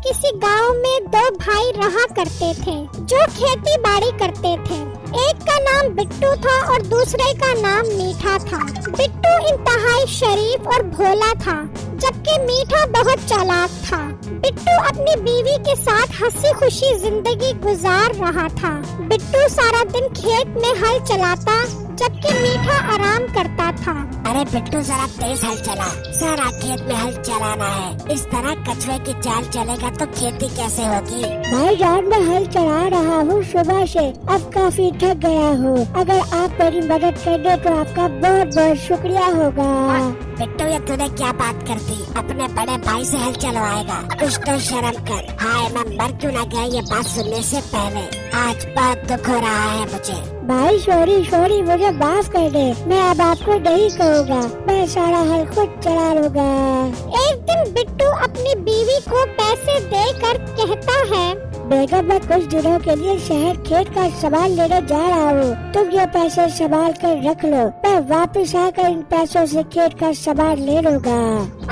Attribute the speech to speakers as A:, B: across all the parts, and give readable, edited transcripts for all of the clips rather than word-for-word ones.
A: किसी गांव में दो भाई रहा करते थे जो खेती बाड़ी करते थे। एक का नाम बिट्टू था और दूसरे का नाम मीठा था। बिट्टू इंतहाई शरीफ और भोला था, जबकि मीठा बहुत चालाक था। बिट्टू अपनी बीवी के साथ हंसी खुशी जिंदगी गुजार रहा था। बिट्टू सारा दिन खेत में हल चलाता, जबकि मीठा आराम करता था।
B: अरे बिट्टू जरा तेज हल चला, सारा खेत में हल चलाना है। इस तरह कछुए की चाल चलेगा तो खेती कैसे होगी?
C: भाई जान मैं हल चला रहा हूँ सुबह से, अब काफी थक गया हूँ। अगर आप मेरी मदद कर दे तो आपका बहुत बहुत शुक्रिया होगा।
B: बिट्टू ये तूने क्या बात कर दी? अपने बड़े भाई से हल चलवाएगा? कुछ तो शर्म कर। हाय मैं मर क्यों न गया ये बात सुनने से पहले। आज बहुत दुख हो रहा है मुझे।
C: भाई सॉरी मुझे माफ कर दे। मैं अब आपको नहीं कहूँगा, मैं सारा हल खुद चला लूँगा।
A: एक दिन बिट्टू अपनी बीवी को पैसे देकर कहता है,
C: बेगम मैं कुछ दिनों के लिए शहर खेत का सामान लेने जा रहा हूँ, तुम ये पैसे संभाल कर रख लो। मैं वापस आकर इन पैसों से खेत का सामान ले लूँगा।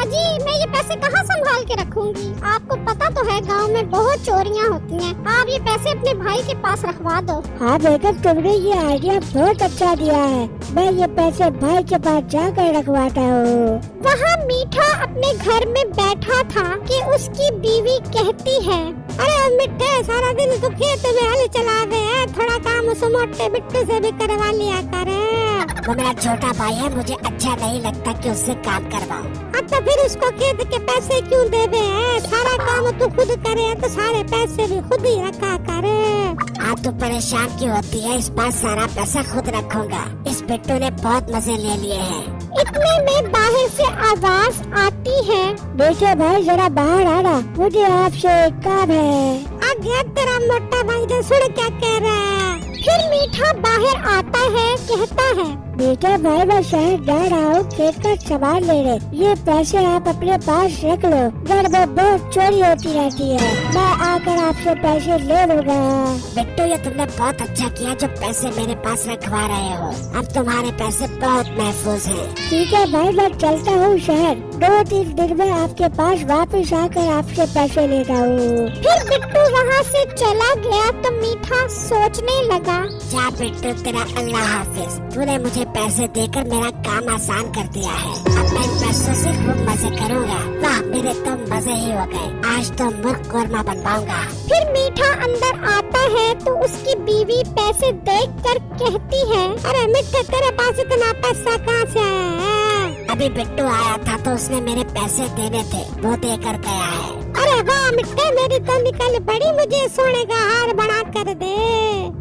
A: अजी मैं ये पैसे कहाँ संभाल के रखूंगी? आपको पता तो है गांव में बहुत चोरियां होती हैं। आप ये पैसे अपने भाई के पास रखवा दो।
C: हाँ बेगम तुमने ये आइडिया बहुत अच्छा दिया है, मैं ये पैसे भाई के पास जाकर रखवाता हूँ।
A: वहाँ मीठा अपने घर में बैठा था कि उसकी बीवी कहती है, अरे मिट्टे सारा दिन तो खेत में हल चला गए, थोड़ा काम उस मोटे बिट्टू से भी करवा लिया करे।
B: वो मेरा छोटा भाई है, मुझे अच्छा नहीं लगता कि उससे काम करवाऊं।
A: अब तो फिर उसको खेत के पैसे क्यों देवे है? सारा काम तो खुद करे तो सारे पैसे भी खुद ही रखा करे।
B: आप तो परेशान क्यों होती है? इस बार सारा पैसा खुद रखूंगा। इस बिट्टू ने बहुत मजे ले लिए हैं।
A: इतने में बाहर से आवाज आती है,
C: बेटे भाई जरा बाहर आना, मुझे आपसे एक काम है।
A: आ गया तेरा मोटा भाई, तो सुन क्या कह रहा है। फिर मीठा बाहर आता है, कहता है,
C: बेटा भाई मैं शहर जा रहा हूँ खेत का सामान लेने, ये पैसे आप अपने पास रख लो, घर में बहुत चोरी होती रहती है, मैं आकर आपसे पैसे ले लूँगा।
B: बिट्टू ये तुमने बहुत अच्छा किया जो पैसे मेरे पास रखवा रहे हो। अब तुम्हारे पैसे बहुत महफूज हैं।
C: ठीक है भाई मैं चलता हूँ शहर, 2-3 दिन में आपके पास वापस आकर आपसे पैसे लेता हूँ।
A: फिर बिट्टू वहाँ से चला गया तो मीठा सोचने लगा,
B: जा बिट्टू तेरा अल्लाह हाफिज, तूने मुझे पैसे देकर मेरा काम आसान कर दिया है। अब मैं इन पैसों से खूब मजे करूँगा। वाह मेरे तो मजे ही हो गए, आज तो मुर्ग कौरमा बनवाऊंगा।
A: फिर मीठा अंदर आता है तो उसकी बीवी पैसे देखकर कहती है, अरे मिट्टे तेरे पास इतना पैसा कहाँ से आया है?
B: अभी बिट्टू आया था तो उसने मेरे पैसे देने थे, वो देकर गया है।
A: अरे वाह मिट्टे मेरी तो निकल बड़ी, मुझे सोने का हार बना कर दे।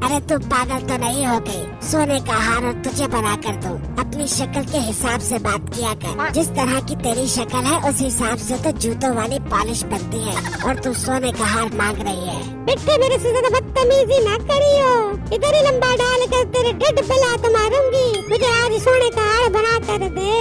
B: अरे तू पागल तो नहीं हो गई? सोने का हार और तुझे बना कर दूं? अपनी शक्ल के हिसाब से बात किया कर। जिस तरह की तेरी शक्ल है उस हिसाब से तो जूतों वाली पॉलिश बनती है, और तू सोने का हार मांग रही है।
A: मिट्टे मेरे से ज्यादा बदतमीजी ना करियो, इधर ही लंबा डाल कर तेरे ढिड पे लात मारूंगी। मुझे आज सोने का हार बना कर दे।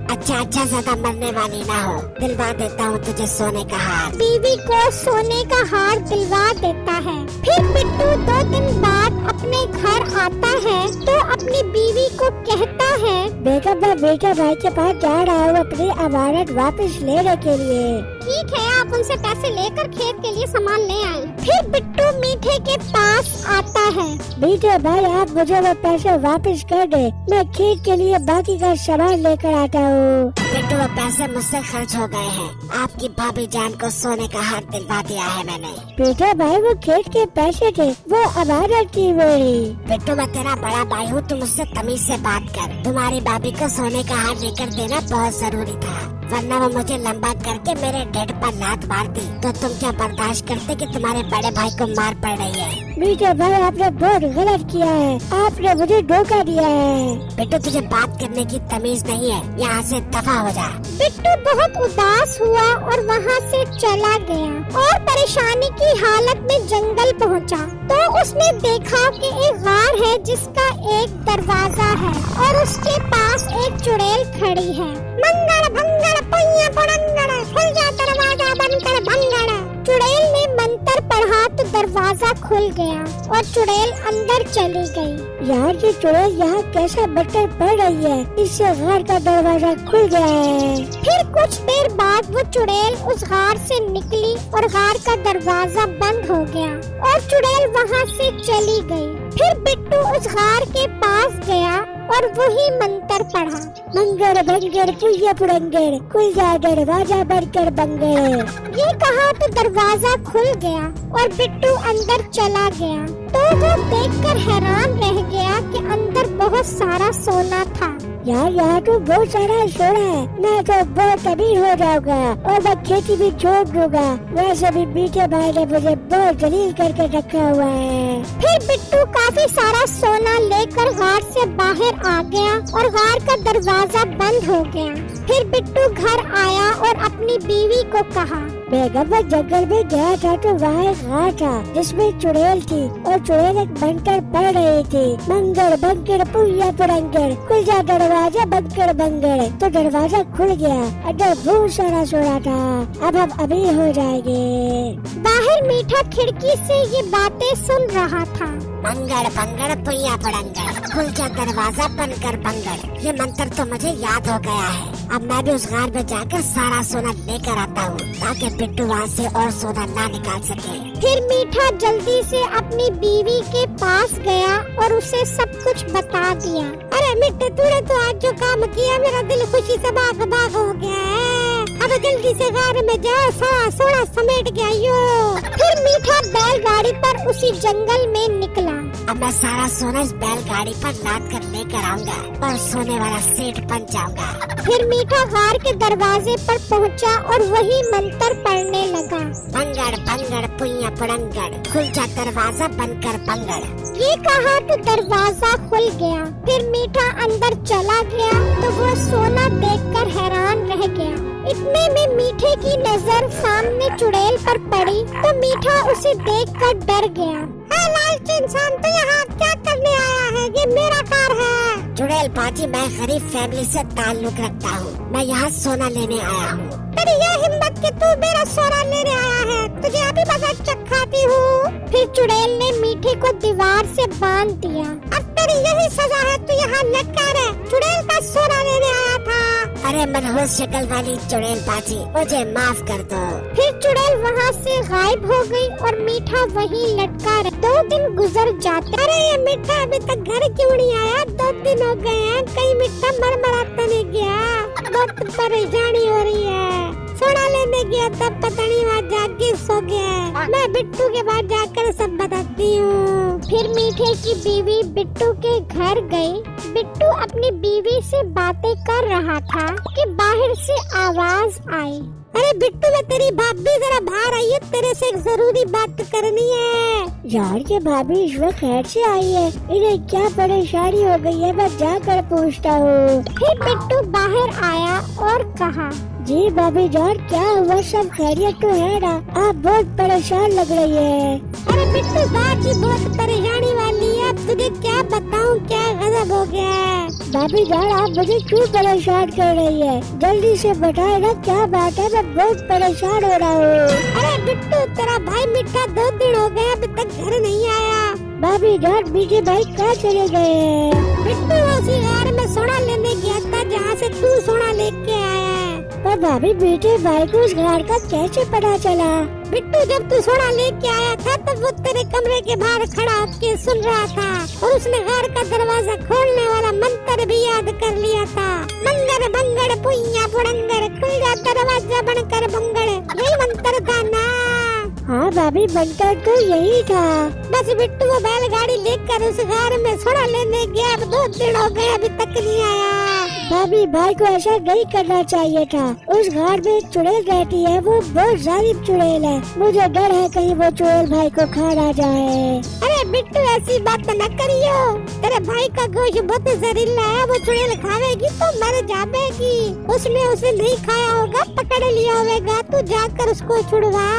B: अच्छा ज्यादा मरने वाली ना हो, दिलवा देता हूँ तुझे सोने का हार।
A: बीवी को सोने का हार दिलवा देता है। फिर बिट्टू 2 दिन बाद अपने घर आता है तो अपनी बीवी को कहता है,
C: बेगम मैं बेटा भाई के पास जा रहा हूँ अपनी अमानत वापस लेने के लिए।
A: ठीक है आप उनसे पैसे लेकर खेत के लिए सामान ले आए। फिर बिट्टू मीठे के पास आता है,
C: मीठे भाई आप मुझे वो पैसे वापस कर दे, मैं खेत के लिए बाकी का सामान लेकर आता हूँ।
B: बिट्टू वो पैसे मुझसे खर्च हो गए हैं, आपकी भाभी जान को सोने का हार दिलवा दिया है मैंने।
C: बेटा भाई वो खेत के पैसे थे, वो अमानत थी मेरी।
B: बिट्टू मैं तेरा बड़ा भाई हूँ, तुम मुझसे तमीज से बात कर। तुम्हारी भाभी को सोने का हार लेकर देना बहुत जरूरी था, वरना वो मुझे लंबा करके मेरे ढिड पर लात मार दी तो तुम क्या बर्दाश्त करते कि तुम्हारे बड़े भाई को मार पड़ रही है?
C: मीठे भाई आपने बहुत गलत किया है, आपने मुझे धोखा दिया है।
B: बिट्टू तुझे बात करने की तमीज नहीं है, यहाँ से दफा हो जा।
A: बिट्टू बहुत उदास हुआ और वहाँ से चला गया और परेशानी की हालत में जंगल पहुँचा तो उसने देखा कि एक गार है जिसका एक दरवाजा है और उसके पास एक चुड़ैल खड़ी है। मंगल भंगड़ पुण्य पुरंगड़, खुल जा दरवाजा बनकर भंगड़। चुड़ैल ने मंत्र पढ़ा तो दरवाजा खुल गया और चुड़ैल अंदर चली गई।
C: यार ये चुड़ैल यहाँ कैसा बटन पड़ रही है, इससे गार का दरवाजा खुल गया है।
A: फिर कुछ देर बाद वो चुड़ैल उस गार से निकली और गार का दरवाजा बंद हो गया और चुड़ैल वहाँ से चली गई। फिर बिट्टू उस गार के पास गया और वही मंत्र पढ़ा,
C: मंगर भंगर पुయ్య पुड़ंगर, खुल जा दरवाजा बनकर बंगर।
A: ये कहा तो दरवाजा खुल गया और बिट्टू अंदर चला गया। तो वो देखकर हैरान रह गया कि अंदर बहुत सारा सोना था।
C: यार यहाँ तो बहुत सारा सोना है, मैं तो बहुत अमीर हो जाऊंगा और मैं खेती भी छोड़ दूंगा। वैसे भी मीठे भाई ने मुझे बहुत जलील करके रखा हुआ है।
A: फिर बिट्टू काफी सारा सोना लेकर गार से बाहर आ गया और गार का दरवाजा बंद हो गया। फिर बिट्टू घर आया और अपनी बीवी को कहा,
C: बेगम मैं जंगल में गया था तो वहाँ एक गार था जिसमें चुड़ैल थी और चुड़ैल एक मंत्र पढ़ रही थी, मंगर भंगर पुయ్య पुड़ंगर, खुल जा दरवाजा बनकर बंगर। तो दरवाजा खुल गया, अंदर बहुत सारा सोना था। अब हम अमीर हो जाएंगे।
A: बाहर मीठा खिड़की से ये बातें सुन रहा था।
B: मंगड़ पंगड़ पुయ్య पुड़ंगर, खुल जा दरवाजा बनकर बंगड़। ये मंत्र तो मुझे याद हो गया है। अब मैं भी उस गार में जाकर सारा सोना लेकर आता हूँ ताकि बिट्टू वहाँ से और सोना ना निकाल सके।
A: फिर मीठा जल्दी से अपनी बीवी के पास गया और उसे सब कुछ बता दिया। अरे मिट्टू तूने तो आज जो काम किया मेरा दिल खुशी से बाग बाग हो गया है। अब जल्दी से गार में जाओ, सारा सोना समेट के आइयो। फिर मीठा बैलगाड़ी पर उसी जंगल में निकला।
B: अब मैं सारा सोना इस बैलगाड़ी पर लाद कर लेकर आऊंगा और सोने वाला सेठ बन जाऊंगा।
A: फिर मीठा गार के दरवाजे पर पहुंचा और वही मंत्र पढ़ने लगा,
B: मंगड़ पंगड़ पुయ్య पुड़ंगर, खुल जा दरवाजा बनकर बंगड़।
A: ये कहा तो दरवाजा खुल गया। फिर मीठा अंदर चला गया तो वो सोना देखकर हैरान रह गया। इतने में मीठे की नजर सामने चुड़ैल पर पड़ी तो मीठा उसे देखकर डर गया। लालची इंसान तो यहाँ क्या करने आया है? ये मेरा कार है।
B: चुड़ैल बाजी मैं गरीब फैमिली से ताल्लुक रखता हूँ, मैं यहाँ सोना लेने आया हूँ।
A: तेरी ये हिम्मत कि तू मेरा सोना लेने आया है, तुझे अभी बस चखाती हूँ। फिर चुड़ैल ने मीठे को दीवार से बांध दिया। अब तेरी यही सजा है, तू यहाँ लटका रहे। चुड़ैल का सोना लेने आया था।
B: अरे मनहूस शक्ल वाली चुड़ैल बाजी, मुझे माफ कर दो।
A: फिर चुड़ैल वहाँ से गायब हो गई और मीठा वहीं लटका रहा। 2 दिन गुजर जाते। अरे ये मीठा अभी तक घर क्यों नहीं आया? 2 दिन हो गए हैं, कहीं मीठा मरमराता नहीं गया। बहुत परेशानी हो रही है। सोना लेने गया तब पता नहीं वहाँ जाके सो गया। मैं बिट्टू के पास जाकर सब बताती हूँ। फिर मीठे की बीवी बिट्टू के घर गई। बिट्टू अपनी बीवी से बातें कर रहा था कि बाहर से आवाज आई, अरे बिट्टू मैं तेरी भाभी जरा बाहर आई है, तेरे से एक जरूरी बात करनी है।
C: यार ये भाभी इस वक्त खैर से आई है, इन्हें क्या परेशानी हो गई है, मैं जाकर पूछता हूँ।
A: फिर बिट्टू बाहर आया और कहा,
C: जी भाभी जान क्या हुआ, सब खैरियत तो है ना? आप बहुत परेशान लग रही है।
A: अरे बिट्टू बात ही बहुत परेशानी वाली है, अब तुझे क्या बताऊँ, क्या गजब हो गया है।
C: भाभी जान आप मुझे क्यों परेशान कर रही है, जल्दी से बताए ना क्या बात है, मैं बहुत परेशान हो रहा हूँ।
A: अरे बिट्टू तेरा भाई मीठा 2 दिन हो गए अभी तक घर नहीं आया।
C: भाभी जान मीठे भाई कहाँ चले गए हैं?
A: बिट्टू उसी गार में सोना लेने गया था जहाँ से तू सोना लेके आया है।
C: पर भाभी मीठे भाई को उस घर का कैसे पता चला?
A: बिट्टू जब तू सोना लेके आया था तब वो तेरे कमरे के बाहर खड़ा होके सुन रहा था और उसने घर का दरवाजा खोलने वाला मंत्र भी याद कर लिया था। मंगर भंगड़ पुయ్య पुड़ंगर, खुल जा दरवाजा बनकर बंगड़, यही मंत्र था ना?
C: हाँ भाभी मंत्र तो यही था।
A: बस बिट्टू वो बैलगाड़ी लेकर उस घर में सोना लेने गया, अब 2 दिन हो गए अभी तक नहीं आया।
C: भाभी भाई को ऐसा नहीं करना चाहिए था। उस घर में एक चुड़ैल रहती है, वो बहुत जालिम चुड़ैल है, मुझे डर है कहीं वो चुड़ैल भाई को खा ना जाए।
A: अरे बिट्टू ऐसी बात न करियो, तेरे भाई का गोश्त बहुत जहरीला है, वो चुड़ैल खावेगी तो मर जाएगी। उसने उसे नहीं खाया होगा, पकड़ लिया होगा, तू जाकर उसको छुड़वा।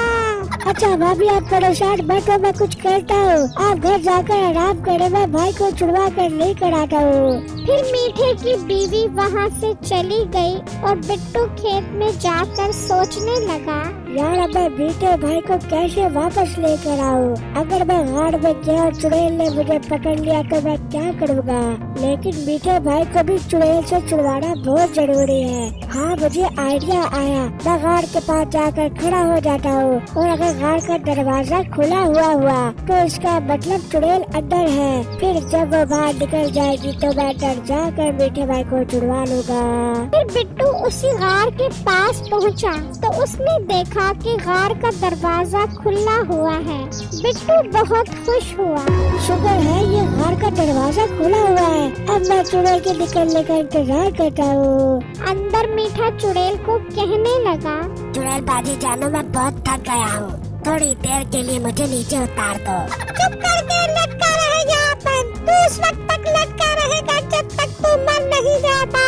C: अच्छा भाभी आप परेशान मत हो, मैं कुछ करता हूँ। आप घर जाकर आराम करें, मैं भाई को छुड़वा कर लेकर आता हूँ।
A: फिर मीठे की बीवी वहाँ से चली गई और बिट्टू खेत में जाकर सोचने लगा,
C: यार अब मैं मीठे भाई को कैसे वापस लेकर आऊँ? अगर मैं गाड़ में गया और चुड़ैल ने मुझे पकड़ लिया तो मैं क्या करूँगा? लेकिन मीठे भाई को भी चुड़ैल से छुड़वाना बहुत जरूरी है। हाँ मुझे आइडिया आया, मैं गाड़ के पास जाकर खड़ा हो जाता हूँ और अगर गाड़ का दरवाजा खुला हुआ तो इसका मतलब चुड़ैल अंदर है। फिर जब वो बाहर निकल जाएगी तो मैं डर जाकर मीठे भाई को छुड़वा लूँगा।
A: फिर बिट्टू उसी गार के पास पहुंचा तो उसने देखा कि गार का दरवाजा खुला हुआ है। बिट्टू बहुत खुश हुआ।
C: शुक्र है ये गाड़ का दरवाजा खुला हुआ है, अब मैं चुड़ैल के निकलने का इंतजार करता हूँ।
A: अंदर मीठा चुड़ैल को कहने लगा,
B: चुड़ैल बाजी जानो मैं बहुत थक गया हूँ, थोड़ी देर के लिए मुझे नीचे उतार दो।
A: चुप करके लटका रहे यहाँ पर, तू उस वक्त तक लटका रहेगा जब तक तू मर नहीं जाता।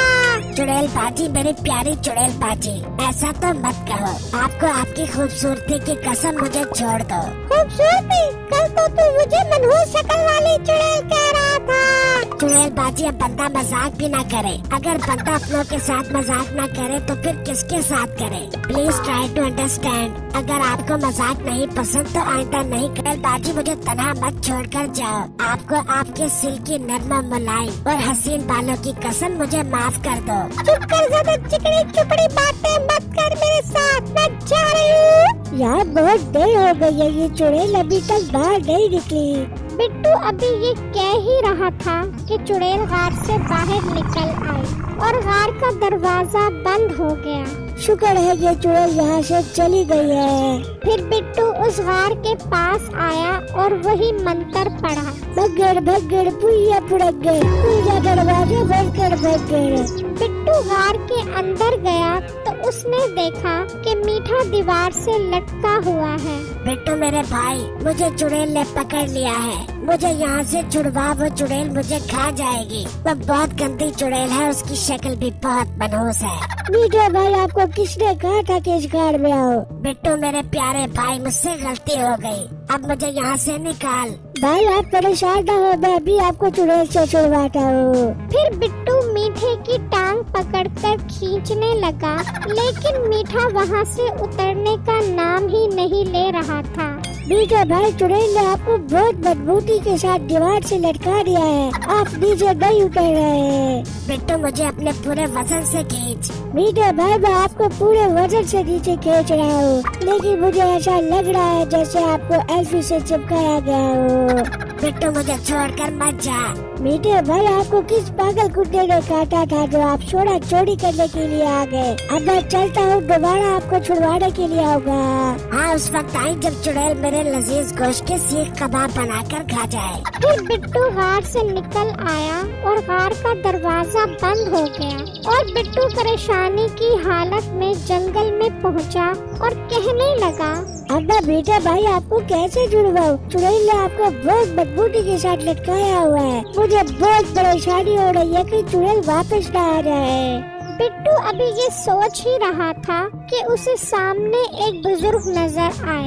B: चुड़ैल बाजी मेरी प्यारी चुड़ैल बाजी, ऐसा तो मत कहो, आपको आपकी खूबसूरती की कसम मुझे छोड़ दो।
A: खूबसूरती? कल तो तू मुझे मनहूस शक्ल वाली चुड़ैल कह रहा था।
B: चुड़ैल बाजी अब बंदा मजाक भी ना करे, अगर बंदा अपनों के साथ मजाक ना करे तो फिर किसके साथ करे? Please try to understand. अगर आपको मजाक नहीं पसंद तो आइंदा नहीं। चुड़ैल बाजी मुझे तन्हा मत छोड़कर जाओ, आपको आपके सिल्की नर्म मुलायम और हसीन बालों की कसम मुझे माफ कर दो।
A: चुप कर, ज्यादा चिकनी चुपड़ी बातें मत कर मेरे साथ, मैं जा रही हूँ।
C: यार बहुत देर हो गई है, ये चुड़ैल अभी तक बाहर नहीं निकली।
A: बिट्टू अभी ये कह ही रहा था कि चुड़ैल गार से बाहर निकल आई और गार का दरवाजा बंद हो गया।
C: शुक्र है ये चुड़ैल यहाँ से चली गई है।
A: फिर बिट्टू उस गार के पास आया और वही मंत्र पढ़ा,
C: भगड़ भगड़ पुइया पुड़गड़, पूजा दरवाजा भगड़ भगड़।
A: बिट्टू गार के अंदर गया तो उसने देखा कि मीठा दीवार से लटका हुआ है।
B: बिट्टू मेरे भाई, मुझे चुड़ैल ने पकड़ लिया है, मुझे यहाँ से छुड़वा, वो चुड़ैल मुझे खा जाएगी। वो बहुत गंदी चुड़ैल है, उसकी शक्ल भी बहुत मनहूस है।
C: मीठे भाई आपको किसने कहा था कि इस गाड़ में आओ?
B: बिट्टू मेरे प्यारे भाई, मुझसे गलती हो गई, अब मुझे यहाँ से निकाल।
C: भाई आप परेशान न हो, मैं भी आपको चुड़ैल से छुड़वाता हूँ।
A: फिर बिट्टू मीठे की टांग पकड़कर खींचने लगा, लेकिन मीठा वहाँ से उतरने का नाम ही नहीं ले रहा था।
C: मीठे भाई चुड़ैल ने आपको बहुत मजबूती के साथ दीवार से लटका दिया है, आप नीचे नहीं उतर रहे हैं।
B: बिट्टू मुझे अपने पूरे वजन से खींच।
C: मीठे भाई मैं आपको पूरे वजन से नीचे खींच रहा हूँ, लेकिन मुझे ऐसा लग रहा है जैसे आपको एल्फी से चिपकाया गया हो।
B: बिट्टू मुझे छोड़कर मत जा।
C: मीठे भाई आपको किस पागल कुत्ते ने काटा था जो आप छोड़ा चोरी करने के लिए आ गए? अब मैं चलता हूँ, दोबारा आपको छुड़वाने के लिए आऊँगा।
B: हाँ उस वक्त आई जब चुड़ैल मेरे लजीज गोश्त के सीख कबाब बनाकर खा जाए।
A: फिर बिट्टू गार से निकल आया और गार का दरवाजा बंद हो गया और बिट्टू परेशानी की हालत में जंगल में पहुंचा और कहने लगा,
C: अब मैं मीठे भाई आपको कैसे छुड़वाऊं? चुड़ैल ने आपको बहुत मजबूती के साथ लटकाया हुआ है, मुझे बहुत परेशानी हो रही है कि चुड़ैल वापस न आ जाए।
A: बिट्टू अभी ये सोच ही रहा था कि उसे सामने एक बुजुर्ग नजर आए।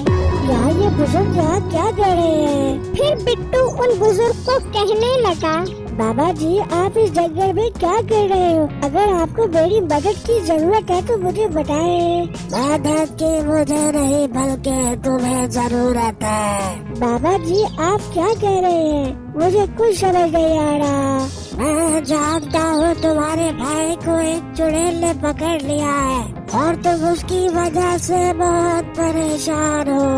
C: यार ये बुजुर्ग यहाँ क्या कर रहे हैं?
A: फिर बिट्टू उन बुजुर्ग को कहने लगा,
C: बाबा जी आप इस जंगल में क्या कर रहे हो? अगर आपको मेरी मदद की जरूरत है तो मुझे बताएं।
B: मदद की मुझे नहीं बल्कि तुम्हें जरूरत है।
C: बाबा जी आप क्या कह रहे हैं? मुझे कुछ समझ नहीं आ रहा।
B: मैं जानता हूँ तुम्हारे भाई को एक चुड़ैल ने पकड़ लिया है और तुम उसकी वजह से बहुत परेशान हो।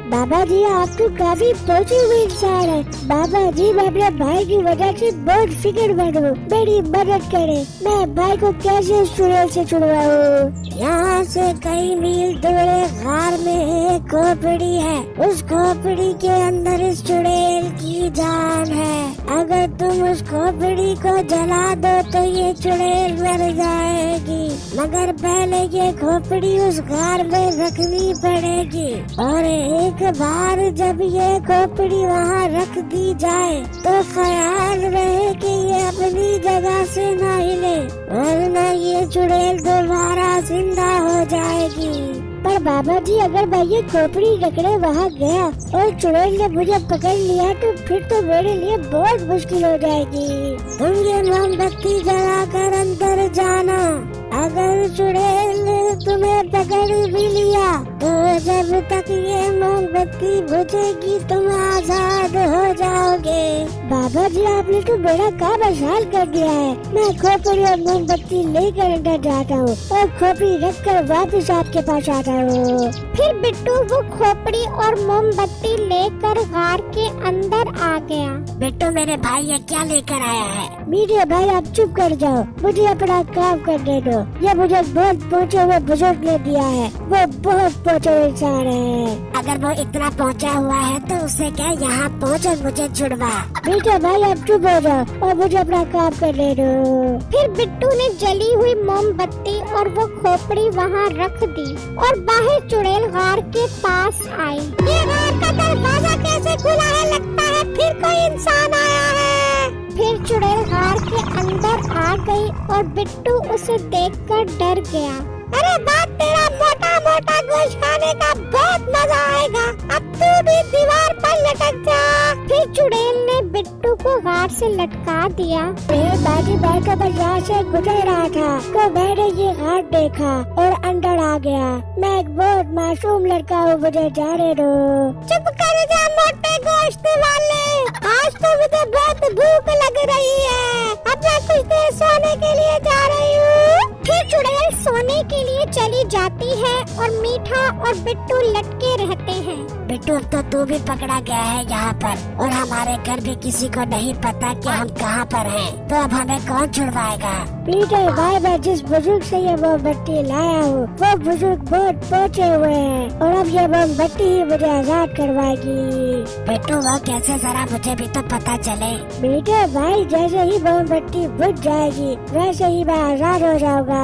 C: बाबा जी आप तो काफी पहुंचे हुए इंसान है। बाबा जी मैं अपने भाई की वजह से बहुत फिक्रमंद हूँ, मेरी मदद करें। मैं भाई को कैसे उस चुड़ैल से छुड़वाऊं?
B: यहाँ से कई मील दूर गार में एक खोपड़ी है, उस खोपड़ी के अंदर इस चुड़ैल की जान है। अगर तुम उस खोपड़ी को जला दो तो ये चुड़ैल मर जाएगी, मगर पहले ये खोपड़ी उस गार में रखनी पड़ेगी। और एक बार जब ये खोपड़ी वहाँ रख दी जाए तो ख्याल रहे कि ये अपनी जगह से न हिले, वरना ये चुड़ैल दोबारा जिंदा हो जाएगी।
C: पर बाबा जी अगर मैं ये खोपड़ी रखने वहाँ गया और चुड़ैल ने मुझे पकड़ लिया तो फिर तो मेरे लिए बहुत मुश्किल हो जाएगी। तुम ये मोमबत्ती जलाकर अंदर जाना। अगर चुड़ैल ने तुम्हें पकड़ भी लिया तो जब तक ये मोमबत्ती बुझेगी तुम आजाद हो जाओगे। बाबा जी आपने तो मेरा काम आसान कर दिया है। मैं खोपड़ी और मोमबत्ती लेकर अंदर जाता हूँ और खोपड़ी रखकर वापस आपके पास आता हूँ।
A: फिर बिट्टू वो खोपड़ी और मोमबत्ती लेकर गार के अंदर आ गया।
B: बिट्टू मेरे भाई ये क्या लेकर आया है?
C: मीडिया भाई आप चुप कर जाओ, मुझे अपना काम करने दो। ये मुझे बहुत पहुँचे हुए बुजुर्ग ने दिया है, वो बहुत पहुँचे हुए इंसान है।
B: अगर वो इतना पहुँचा हुआ है तो उसे क्या यहाँ पहुँच और मुझे छुड़वा।
C: मीडिया भाई आप चुप हो जाओ और मुझे अपना काम करने दो।
A: फिर बिट्टू ने जली हुई मोमबत्ती और वो खोपड़ी वहाँ रख दी और बाहर चुड़ैल गार के पास आई। ये गार का दरवाजा कैसे खुला है? लगता है फिर कोई इंसान आया है। फिर चुड़ैल गार के अंदर आ गई और बिट्टू उसे देखकर डर गया। अरे बात तेरा मोटा मोटा गोश्त खाने का बहुत मजा आएगा, अब तू भी दीवार पर लटक जा। फिर चुड़ैल ने बिट्टू को गार से लटका दिया।
C: बाजी बैठो मैं यहाँ से गुजर रहा था तो मैंने ये घाट देखा और अंदर आ गया। मैं एक बहुत मासूम लड़का हूँ, मुझे जाने दो।
A: चुप कर जा मोटे गोश्त वाले, आज तो मुझे बहुत भूख लग रही है। अब मैं कुछ देर सोने के लिए जा रही हूँ। फिर चुड़ैल सोने के लिए चली जाती है और मीठा और बिट्टू लटके रहते हैं।
B: बिट्टू अब तो तू भी पकड़ा गया है यहाँ पर और हमारे घर भी किसी को नहीं पता कि हम कहाँ पर हैं। तो अब हमें कौन छुड़वाएगा?
C: पीटर भाई मैं जिस बुजुर्ग से ये मोमबत्ती लाया हूँ वो बुजुर्ग बहुत पहुँचे हुए हैं और अब ये मोमबत्ती ही मुझे आजाद करवाएगी।
B: बिट्टू वो कैसे, जरा मुझे भी तो पता चले।
C: पीटर भाई जैसे ही मोमबत्ती बुझ जाएगी वैसे ही मैं आजाद हो जाऊंगा।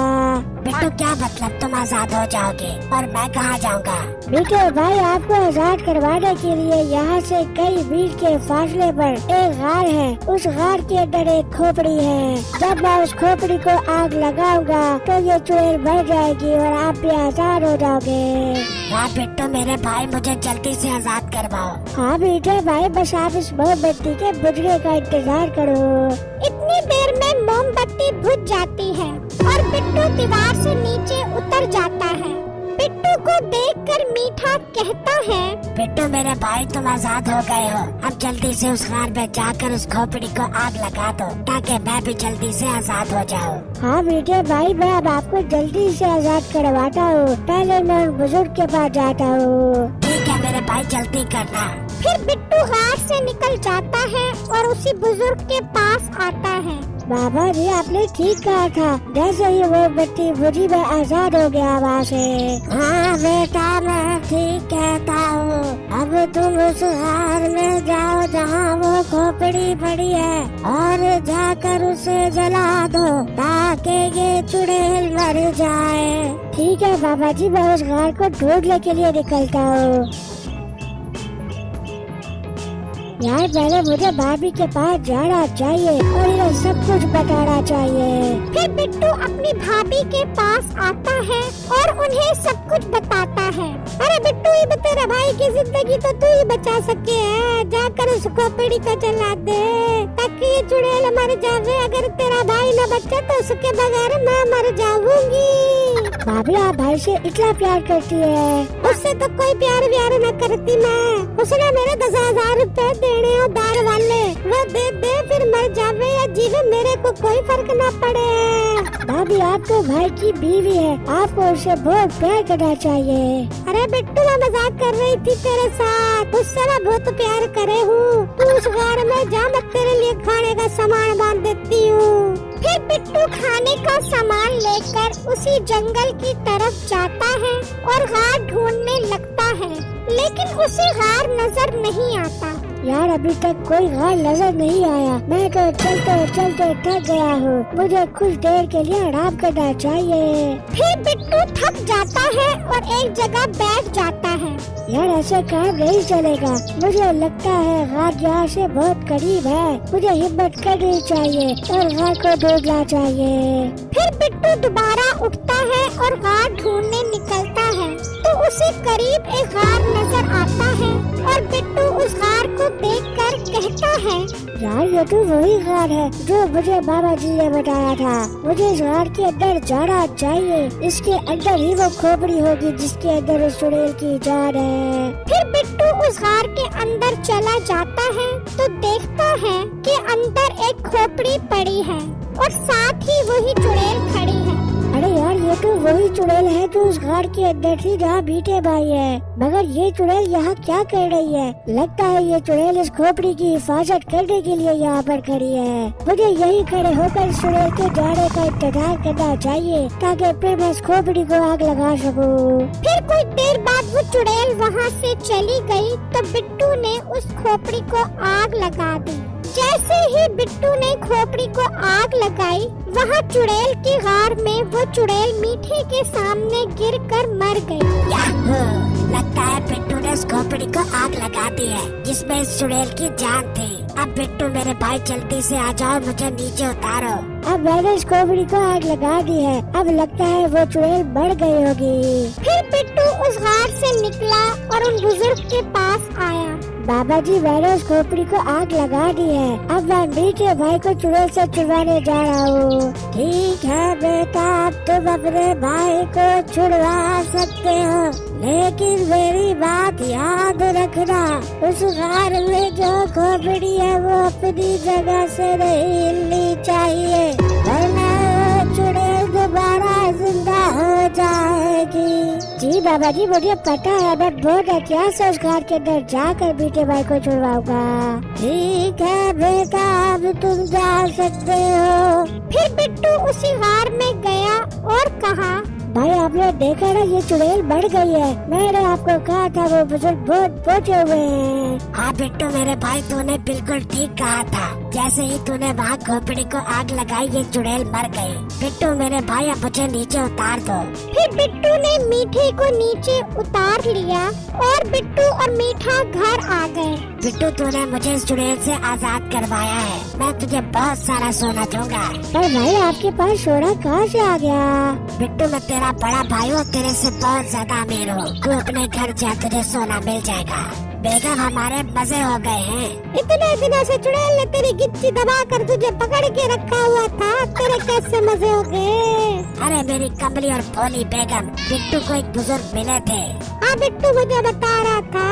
B: बिट्टू क्या मतलब तुम आजाद हो जाओगे और मैं कहाँ जाऊँगा?
C: पीटर भाई आपको आजाद करवाने के लिए यहाँ से कई मील के फासले पर एक गार है। उस गार के अंदर एक खोपड़ी है। जब मैं उस खोपड़ी को आग लगाऊंगा तो ये चुड़ैल मर जाएगी और आप भी आजाद हो जाओगे।
B: वाह बिट्टू मेरे भाई, मुझे जल्दी से आजाद करवाओ।
C: हाँ पीटर भाई बस आप इस मोमबत्ती के बुझने का इंतजार करो।
A: इतनी देर में मोमबत्ती बुझ जाती है और बिट्टू दीवार से नीचे उतर जाता है। बिट्टू को देखकर मीठा कहता है,
B: बिट्टू मेरे भाई तुम आजाद हो गए हो। अब जल्दी से उस गार में जाकर उस खोपड़ी को आग लगा दो ताकि मैं भी जल्दी से आजाद हो जाऊँ।
C: हाँ बेटे भाई मैं अब आपको जल्दी से आजाद करवाता हूँ। पहले मैं उन बुजुर्ग के पास जाता हूँ।
B: ठीक है मेरे भाई जल्दी करना।
A: फिर बिट्टू गार से निकल जाता है और उसी बुजुर्ग के पास आता है।
C: बाबा जी आपने ठीक कहा था, जैसे ही वो बत्ती बुझी मैं आजाद हो गया वहाँ से।
B: हाँ बेटा मैं ठीक कहता हूँ।
C: अब तुम उस गार में जाओ जहाँ वो खोपड़ी पड़ी है और जाकर उसे जला दो ताकि ये चुड़ैल मर जाए। ठीक है बाबा जी मैं उस गार को ढूंढने के लिए निकलता हूँ। यार पहले मुझे भाभी के पास जाना चाहिए और इन्हें सब कुछ बताना चाहिए।
A: फिर बिट्टू अपनी भाभी के पास आता है और उन्हें सब कुछ बताता है। अरे बिट्टू ये तेरा भाई की जिंदगी तो तू ही बचा सके है, जाकर उस खोपड़ी को जला दे ताकि ये चुड़ैल मर जावे। अगर तेरा भाई न बचा तो उसके बगैर मैं मर जाऊंगी।
C: भाभी आप भाई से इतना प्यार करती है?
A: उससे तो कोई प्यार न करती मैं। उसने मेरे 10,000 रुपए देने और दार वाले, वो दे फिर मर जावे या जीवे मेरे को कोई फर्क न पड़े।
C: भाभी आप तो भाई की बीवी है, आपको उससे बहुत प्यार करना चाहिए।
A: अरे बिट्टू मैं मजाक कर रही थी तेरे साथ, उससे मैं बहुत प्यार करे हूँ। तू उस गार में जा, मैं तेरे लिए खाने का सामान बांध देती हूँ। फिर बिट्टू खाने का सामान लेकर उसी जंगल की तरफ जाता है और गार ढूंढने लगता है, लेकिन उसे गार नजर नहीं आता।
C: यार अभी तक कोई गार नजर नहीं आया। मैं तो चलते चलते थक गया हूँ, मुझे कुछ देर के लिए आराम करना चाहिए।
A: फिर बिट्टू थक जाता है और एक जगह बैठ जाता है।
C: यार ऐसे काम नहीं चलेगा, मुझे लगता है गार यहाँ से बहुत करीब है। मुझे हिम्मत करनी चाहिए और गार को ढूंढना चाहिए।
A: फिर बिट्टू दोबारा उठता है और गार ढूंढने निकलता है तो उसे करीब एक गार नजर आता है और बिट्टू उस गार को देखकर कहता है,
C: यार ये तो वही गार है जो मुझे बाबा जी ने बताया था। मुझे इस गार के अंदर जाना चाहिए। इसके अंदर ही वो खोपड़ी होगी जिसके अंदर उस चुड़ैल की जान है।
A: फिर बिट्टू उस गार के अंदर चला जाता है तो देखता है कि अंदर एक खोपड़ी पड़ी है और साथ ही वही चुड़ैल खड़ी है।
C: अरे यार ये तो वही चुड़ैल है जो उस गार के अंदर थी जहाँ बीटे भाई है। मगर ये चुड़ैल यहाँ क्या कर रही है? लगता है ये चुड़ैल इस खोपड़ी की हिफाजत करने के लिए यहाँ पर खड़ी है। मुझे यही खड़े होकर इस चुड़ैल के जाने का इंतजार करना चाहिए ताकि फिर मैं इस खोपड़ी को आग लगा सकूँ।
A: फिर कुछ देर बाद वो चुड़ैल वहाँ से चली गई तो बिट्टू ने उस खोपड़ी को आग लगा दी। जैसे ही बिट्टू ने खोपड़ी को आग लगाई, वहाँ चुड़ैल की गार में वो चुड़ैल मीठे के सामने गिरकर मर गई।
B: याहू! लगता है बिट्टू ने इस खोपड़ी को आग लगा दी है जिसमें इस चुड़ैल की जान थी। अब बिट्टू मेरे भाई जल्दी से आ जाओ, मुझे नीचे उतारो।
C: अब मैंने इस खोपड़ी को आग लगा दी है। अब लगता है वो चुड़ैल बढ़ गई होगी।
A: फिर बिट्टू उस गार से निकला और उन बुजुर्ग के पास आया।
C: बाबा जी मैंने उस खोपड़ी को आग लगा दी है। अब मैं मीठे भाई को चुड़ैल से छुड़वाने जा रहा हूँ। ठीक है बेटा, अब तुम अपने भाई को छुड़वा सकते हो, लेकिन मेरी बात याद रखना, उस गार में जो खोपड़ी है वो अपनी जगह से नहीं हिलनी चाहिए, वरना चुड़ैल दोबारा जिंदा हो जाएगी। जी बाबा जी मुझे पता है, मैं बहुत एहतियात से उस गार के अंदर जाकर मीठे भाई को छुड़वाऊंगा। ठीक है बेटा, अब तुम जा सकते हो।
A: फिर बिट्टू उसी गार में गया और कहा,
C: भाई आपने देखा ना ये चुड़ैल बढ़ गई है। मैंने आपको कहा था वो बुजुर्ग बहुत पहुँचे हुए हैं।
B: हाँ बिट्टू मेरे भाई, तूने बिल्कुल ठीक कहा था। जैसे ही तूने वहाँ खोपड़ी को आग लगाई ये चुड़ैल मर गई। बिट्टू मेरे भाई अब मुझे नीचे उतार दो।
A: फिर बिट्टू ने मीठे को नीचे उतार लिया और बिट्टू और मीठा घर आ गए।
B: बिट्टू तूने मुझे इस चुड़ैल से आजाद करवाया है, मैं तुझे बहुत सारा सोना दूंगा।
C: पर भाई आपके पास सोना कहाँ से आ गया?
B: बिट्टू मैं तेरा बड़ा भाई हूँ, तेरे से बहुत ज्यादा अमीर हूँ। तू अपने घर जा, तुझे सोना मिल जाएगा। बेगम हमारे मजे हो गए हैं।
A: इतने दिनों से चुड़ैल ने तेरी गिच्ची दबा कर तुझे पकड़ के रखा हुआ था, तेरे कैसे मजे हो गए?
B: अरे मेरी कमली और भोली बेगम, बिट्टू को एक बुजुर्ग मिले थे।
A: हाँ बिट्टू मुझे बता रहा था,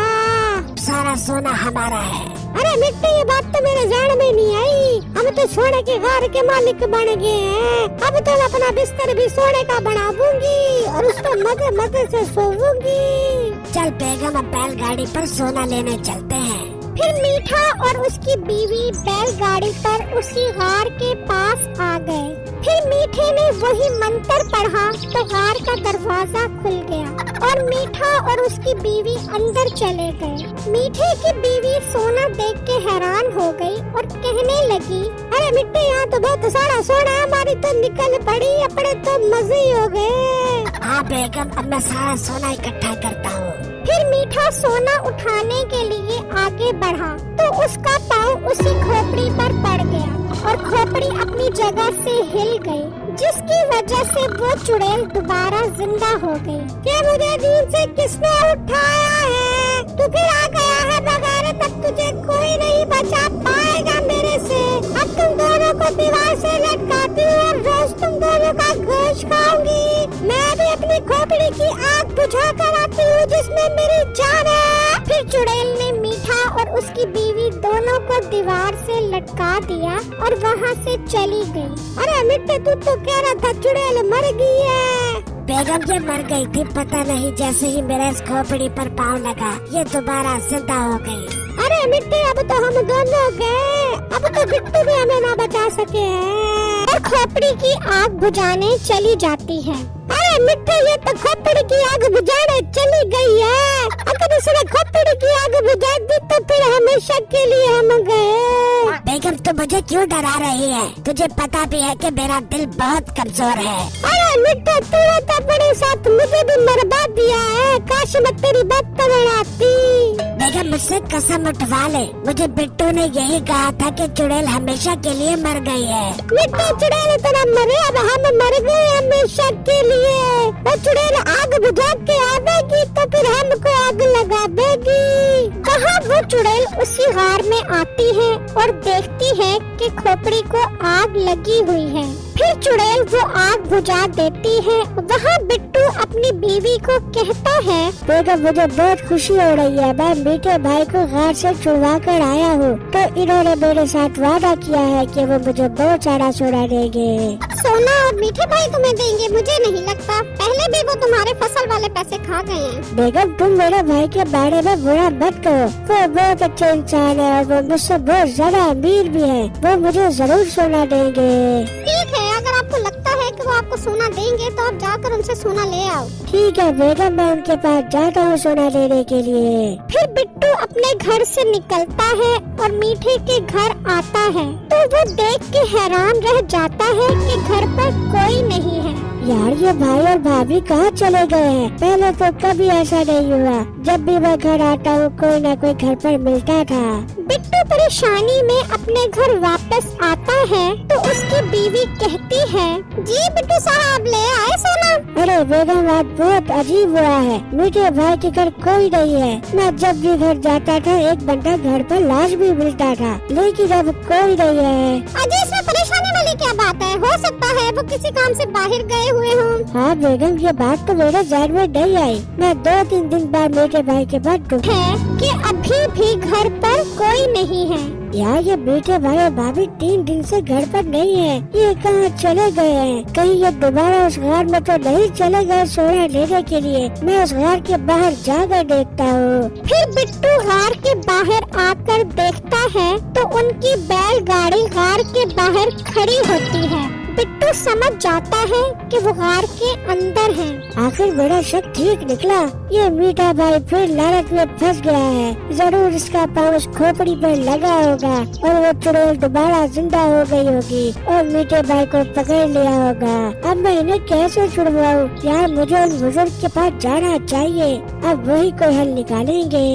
B: सारा सोना हमारा है।
A: अरे मिट्टी ये बात तो मेरे जान में नहीं आई। हम तो सोने के घर के मालिक बन गए हैं। अब तो मैं अपना बिस्तर भी सोने का बनाऊंगी और उस पर मजे मजे से सोऊंगी।
B: चल बेगम अब बैलगाड़ी पर सोना लेने चलते हैं।
A: फिर मीठा और उसकी बीवी बैलगाड़ी पर उसी गार के पास आ गए। फिर मीठे ने वही मंत्र पढ़ा तो गार का दरवाजा खुल गया और मीठा और उसकी बीवी अंदर चले गए। मीठे की बीवी सोना देख के हैरान हो गई और कहने लगी, अरे मिट्टी यहाँ तो बहुत सारा सोना है, हमारी तो निकल पड़ी, अपने तो मजे ही हो गए।
B: हाँ बेगम, अब मैं सारा सोना इकट्ठा करता हूँ।
A: फिर मीठा सोना उठाने के लिए आगे बढ़ा तो उसका पाँव उसी खोपड़ी पर पड़ गया और खोपड़ी अपनी जगह से हिल गई, जिसकी वजह से वो चुड़ैल दोबारा जिंदा हो गई। क्या मुझे नींद से किसने उठाया है? तू फिर आ गया है बगैर, तब तुझे कोई नहीं बचा पाएगा मेरे से। अब तुम दोनों को दीवार से लटकाती हूँ और रोज तुम दोनों का गोश्त खाऊंगी। मैं भी अपनी खोपड़ी की आग बुझा कर आती हूँ जिसमें मेरी जान है। फिर चुड़ैल ने मीठा और उसकी बीवी दोनों को दीवार से लटका दिया और वहाँ से चली गई। अरे मिट्टी तू तो कह रहा था चुड़ैल मर गई है।
B: बेगम ये मर गई थी, पता नहीं जैसे ही मेरे इस खोपड़ी पर पाँव लगा ये दोबारा जिंदा हो गई।
A: अरे मिट्टी अब तो हम दोनों गए, अब तो बिट्टू भी हमें ना बचा सके हैं। और खोपड़ी की आग बुझाने चली जाती है। अरे मिट्टी ये तो खोपड़ी की आग बुझाने चली गई है। अगर इसने खोपड़ी की आग बुझा दी तो फिर हमेशा के लिए हम गए।
B: बेगम तू मुझे क्यों डरा रही है? तुझे पता भी है कि मेरा दिल बहुत कमजोर है।
A: अरे मिट्टी तूने तो अपने साथ मुझे भी मरवा दिया है, काश मैं तेरी बात तो बनाती।
B: बेगम मुझसे कसम उठवा ले, मुझे बिट्टू ने यही कहा था कि चुड़ैल हमेशा के लिए मर गई है।
A: मिट्टी चुड़ैल तो न मरे, अब हम मर गए हमेशा के लिए। वो चुड़ैल आग बुझा के आवेगी तो फिर हमको आग लगा देगी। वहाँ वो चुड़ैल उसी गार में आती है और देखती है कि खोपड़ी को आग लगी हुई है। फिर चुड़ैल वो आग बुझा देती है। वहाँ बिट्टू अपनी बीवी को कहता है,
C: बेगम मुझे बहुत खुशी हो रही है, मैं मीठे भाई को गार से छुड़वा कर आया हूँ। तो इन्होंने मेरे साथ वादा किया है कि वो मुझे बहुत सारा सोना देंगे।
A: सोना और मीठे भाई तुम्हें देंगे? मुझे नहीं लगता, पहले भी वो तुम्हारे फसल वाले पैसे खा गए हैं।
C: बेगम तुम मेरे भाई के बारे में बुरा मत कहो, वो बहुत अच्छे इंसान है और वो मुझसे बहुत ज्यादा अमीर भी है। वो मुझे जरूर सोना देंगे।
A: ठीक है, अगर आपको लगता है कि वो आपको सोना देंगे तो आप जाकर उनसे सोना ले आओ।
C: ठीक है बेगम, मैं उनके पास जाता हूँ सोना लेने के लिए।
A: फिर बिट्टू अपने घर से निकलता है और मीठे के घर आता है तो वो देख के हैरान रह जाता है कि घर पर कोई नहीं है।
C: यार ये भाई और भाभी कहाँ चले गए हैं? पहले तो कभी ऐसा नहीं हुआ, जब भी मैं घर आता हूँ कोई ना कोई घर पर मिलता था।
A: बिट्टू परेशानी में अपने घर वापस आता है तो उसकी बीवी कहती है, जी बिट्टू साहब ले आए सोना।
C: अरे बेगम आज बहुत अजीब हुआ है, मीठे भाई के घर कोई नहीं है। मैं जब भी घर जाता था एक बंदा घर पर लाश भी मिलता था, लेकिन अब कोई नहीं है।
A: अजय इसमें परेशानी वाली क्या बात है? हो सकता है वो किसी काम से बाहर गए हुए हों।
C: हाँ बेगम ये बात तो मेरे ध्यान में नहीं आई। मैं 2-3 दिन बाद मीठे भाई के पास
A: है कि अभी भी घर पर कोई नहीं है।
C: यार ये मीठे भाई और भाभी 3 दिन से घर पर नहीं है, ये कहाँ चले गए हैं? कहीं ये दोबारा उस गार में तो नहीं चले गए सोना लेने के लिए? मैं उस गार के बाहर जाकर देखता हूँ।
A: फिर बिट्टू गार के बाहर आकर देखता है तो उनकी बैलगाड़ी गार के बाहर खड़ी होती है। बिट्टू समझ जाता है कि वो गार के अंदर है।
C: आखिर मेरा शक ठीक निकला, ये मीठा भाई फिर लालच में फंस गया है। जरूर इसका पाँव उस खोपड़ी पर लगा होगा और वो चुड़ैल दोबारा जिंदा हो गई होगी और मीठे भाई को पकड़ लिया होगा। अब मैं इन्हें कैसे छुड़वाऊं? यार मुझे उन बुजुर्ग के पास जाना चाहिए, अब वही कोई हल निकालेंगे।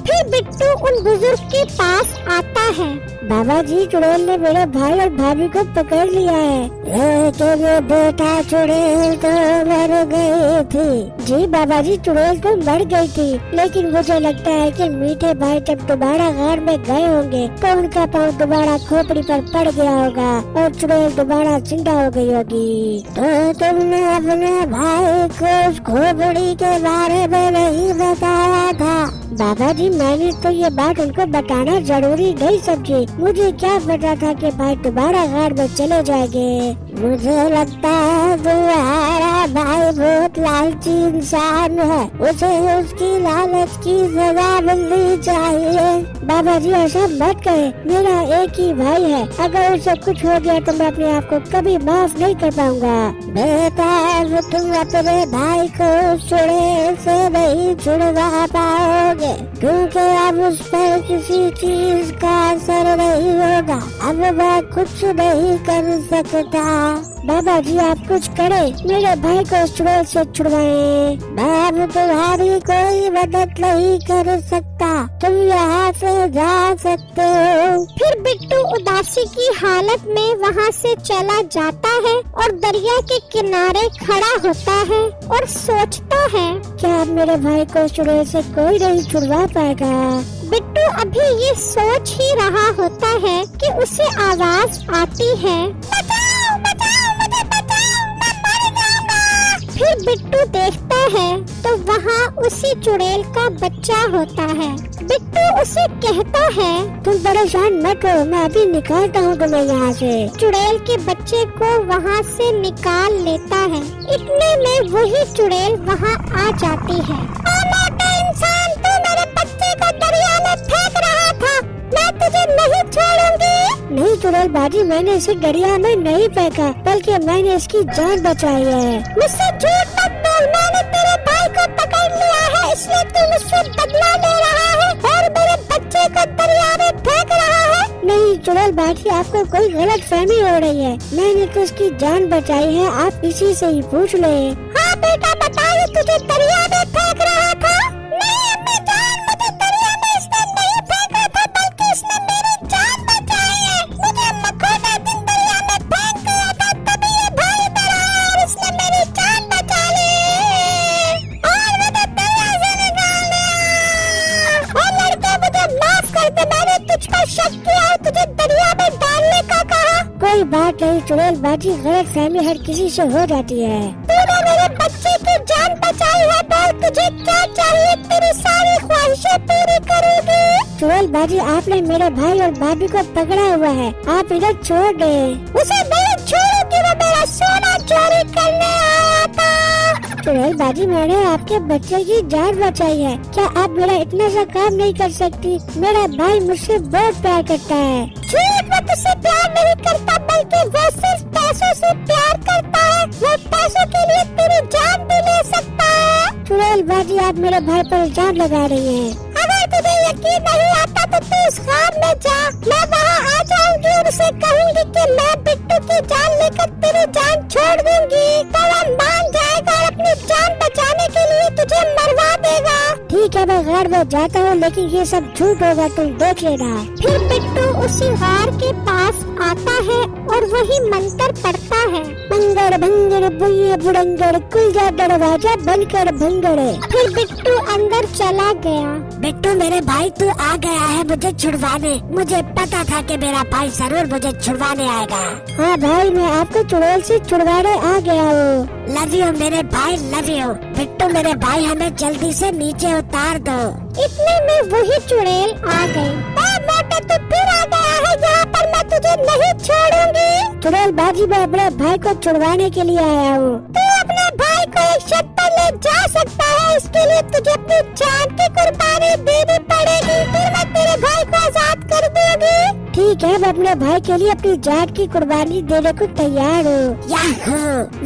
A: फिर बिट्टू उन बुजुर्ग के पास आता है।
C: बाबा जी चुड़ैल ने मेरे भाई और भाभी को पकड़ लिया है। बेटा चुड़ैल तो मर गई थी। जी बाबा जी चुड़ैल तो मर गई थी, लेकिन मुझे लगता है कि मीठे भाई जब दोबारा गार में गए होंगे तो उनका पाँव दोबारा खोपड़ी पर पड़ गया होगा और चुड़ैल दोबारा जिंदा हो गई होगी। तो तुमने अपने भाई को उस खोपड़ी के बारे में नहीं बताया था? बाबा जी मैंने तो ये बात उनको बताना जरूरी नहीं समझी, मुझे क्या पता था कि भाई दोबारा गार में चले जाएंगे। मुझे लगता है तुम्हारा भाई बहुत लालची इंसान है, उसे उसकी लालच की सजा मिलनी चाहिए। बाबा जी ऐसा मत कहे, मेरा एक ही भाई है, अगर उसे कुछ हो गया तो मैं अपने आप को कभी माफ नहीं कर पाऊंगा। बेटा तुम अपने भाई को चुड़ैल से नहीं छुड़वा पाओगे, क्योंकि अब उस पर किसी चीज का असर नहीं होगा। अब मैं कुछ नहीं कर सकता। बाबा जी आप कुछ करें, मेरे भाई को उस चुड़ैल से छुड़वाएं। मैं अब तुम्हारी कोई मदद नहीं कर सकता, तुम यहाँ से जा सकते हो।
A: फिर बिट्टू उदासी की हालत में वहाँ से चला जाता है और दरिया के किनारे खड़ा होता है और सोचता है,
C: क्या अब मेरे भाई को उस चुड़ैल से कोई नहीं छुड़वा पाएगा?
A: बिट्टू अभी ये सोच ही रहा होता है कि उसे आवाज आती है, बचाओ बचाओ मुझे बचाओ, मैं मर जाऊंगा। फिर बिट्टू देखता है तो वहाँ उसी चुड़ैल का बच्चा होता है। बिट्टू उसे कहता है,
C: तुम परेशान मत हो, मैं अभी निकालता हूँ तुम्हें यहाँ से।
A: चुड़ैल के बच्चे को वहाँ से निकाल लेता है। इतने में वही चुड़ैल वहाँ आ जाती है। इंसान तू मेरे बच्चे को दरिया में फेंक रहा था, मैं तुझे नहीं छोड़ूंगी।
C: नहीं चुड़ैल बाजी मैंने इसे दरिया में नहीं फेंका, बल्कि मैंने इसकी जान बचाई है।
A: मुझसे झूठ मत बोल, मैंने तेरे भाई को पकड़ लिया है, इसलिए तू मुझसे बदला ले रहा है और मेरे बच्चे को दरिया में फेंक रहा है।
C: नहीं चुड़ैल बाजी आपको कोई गलत फहमी हो रही है, मैंने तो इसकी जान बचाई है, आप इसी से ही पूछ ले।
A: हाँ बेटा बता, ये तुझे दरिया में फेंक रहा था? नहीं अम्मी जान, मुझे दरिया में इसने नहीं फेंका था, बल्कि इसने मेरी जान बचाई है। मुझे मखौटा दिन दरिया में फेंक गया था, तभी ये भाई इधर आया और इसने मेरी जान बचा ली और मुझे दरिया से
C: चुड़ैल बाजी गलत फहमी हर किसी से हो जाती है।
A: तूने मेरे बच्चे की जान बचाई है, बोल तुझे क्या चाहिए, तेरी सारी ख्वाहिशें पूरी करूंगी।
C: चुड़ैल बाजी आपने मेरे भाई और भाभी को पकड़ा हुआ है, आप इधर छोड़ दे।
A: उसे नहीं छोड़ूंगी, वो मेरा सोना चोरी करने आया था।
C: चुड़ैल बाजी मैंने आपके बच्चे की जान बचाई है, क्या आप मेरा इतना सा काम नहीं कर सकती? मेरा भाई मुझसे बहुत प्यार करता है।
A: झूठ, वो तुझसे प्यार नहीं करता, बल्कि वो सिर्फ पैसों से प्यार करता है। वो पैसों के लिए तेरी जान भी ले सकता है।
C: चुड़ैल बाजी आप मेरे भाई पर इल्जाम लगा रही हैं।
A: अगर तुझे यकीन नहीं आता तो तू उस गांव में जा, मैं वहाँ आ जाऊंगी और उसे कहूंगी कि मैं बिट्टू की जान लेकर तेरी जान छोड़ दूंगी, तो वो मान जाएगा और अपनी जान बचाने के लिए तुझे मरवा देगा।
C: ठीक है, मैं गाड़ में जाता हूँ, लेकिन ये सब झूठ होगा, तुम देख लेना।
A: फिर बिट्टू उसी गार के पास आता है और वही मंत्र पढ़ता है।
C: मंगड़ भंगड़ बुये बुड़ंगड़, खुल जा दरवाजा बनकर भंगड़।
A: फिर बिट्टू अंदर चला गया।
B: बिट्टू मेरे भाई तू आ गया है मुझे छुड़वाने। मुझे पता था कि मेरा भाई जरूर मुझे छुड़वाने आएगा।
C: हाँ भाई, मैं आपको चुड़ैल से छुड़वाने आ गया हूँ।
B: लव यू मेरे भाई, लव यू। बिट्टू मेरे भाई हमें जल्दी से नीचे उतार दो।
A: इतने में वही चुड़ैल आ गई। मोटे तू फिर आ गया है यहाँ पर, मैं तुझे नहीं छोड़ूंगी।
C: चुड़ैल बाजी मैं अपने भाई को छुड़वाने के लिए आया हूँ।
A: तू अपने भाई को एक छत पर ले जा सकता है, इसके लिए तुझे अपनी जान की कुर्बानी देनी पड़ेगी, फिर मैं तेरे भाई को आजाद कर दूंगी।
C: ठीक है, मैं अपने भाई के लिए अपनी जान की कुर्बानी देने को तैयार हूँ।
B: याहू,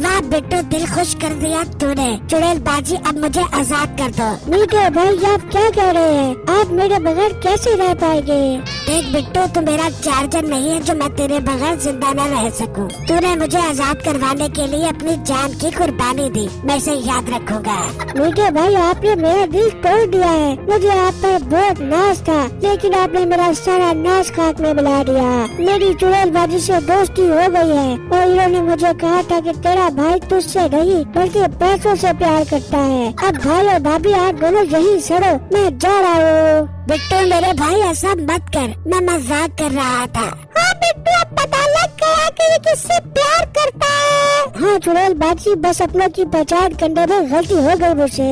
B: वाह बिट्टू, दिल खुश कर दिया तूने। चुड़ैल बाजी अब मुझे आजाद कर दो।
C: मीठे भाई आप क्या कह रहे हैं? आप मेरे बगैर कैसे रह पाएंगे?
B: देख बिट्टू, तू मेरा चार्जर नहीं है जो मैं तेरे बगैर जिंदा न रह सकूं। तूने मुझे आजाद करवाने के लिए अपनी जान की कुर्बानी दी, मैं इसे याद रखूंगा।
C: मीठे भाई आपने मेरा दिल तोड़ दिया है। मुझे आप पर बहुत नाज था, लेकिन आपने मेरा सारा नाज खाक में मिला दिया। मेरी चुड़ैल बाजी से दोस्ती हो गई है और इन्होंने मुझे कहा था कि तेरा भाई तुझसे नहीं बल्कि पैसों से प्यार करता है। अब भाई और भाभी आप दोनों यही सड़ो, मैं जा रहा हूँ।
B: बिट्टू मेरे भाई ऐसा मत कर, मैं मजाक कर रहा था।
A: हाँ बिट्टू, अब पता लग गया कि ये किससे प्यार करता है।
C: हाँ चुड़ैल बाजी, बस अपनों की पहचान करने में गलती हो गई मुझसे।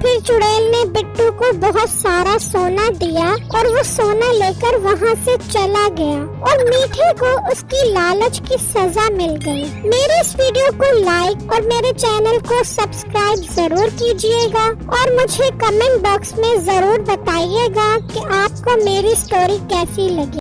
A: फिर चुड़ैल ने बिट्टू को बहुत सारा सोना दिया और वो सोना लेकर वहाँ से चला गया और मीठे को उसकी लालच की सजा मिल गई। मेरे इस वीडियो को लाइक और मेरे चैनल को सब्सक्राइब जरूर कीजिएगा और मुझे कमेंट बॉक्स में जरूर बताइएगा कि आपको मेरी स्टोरी कैसी लगी।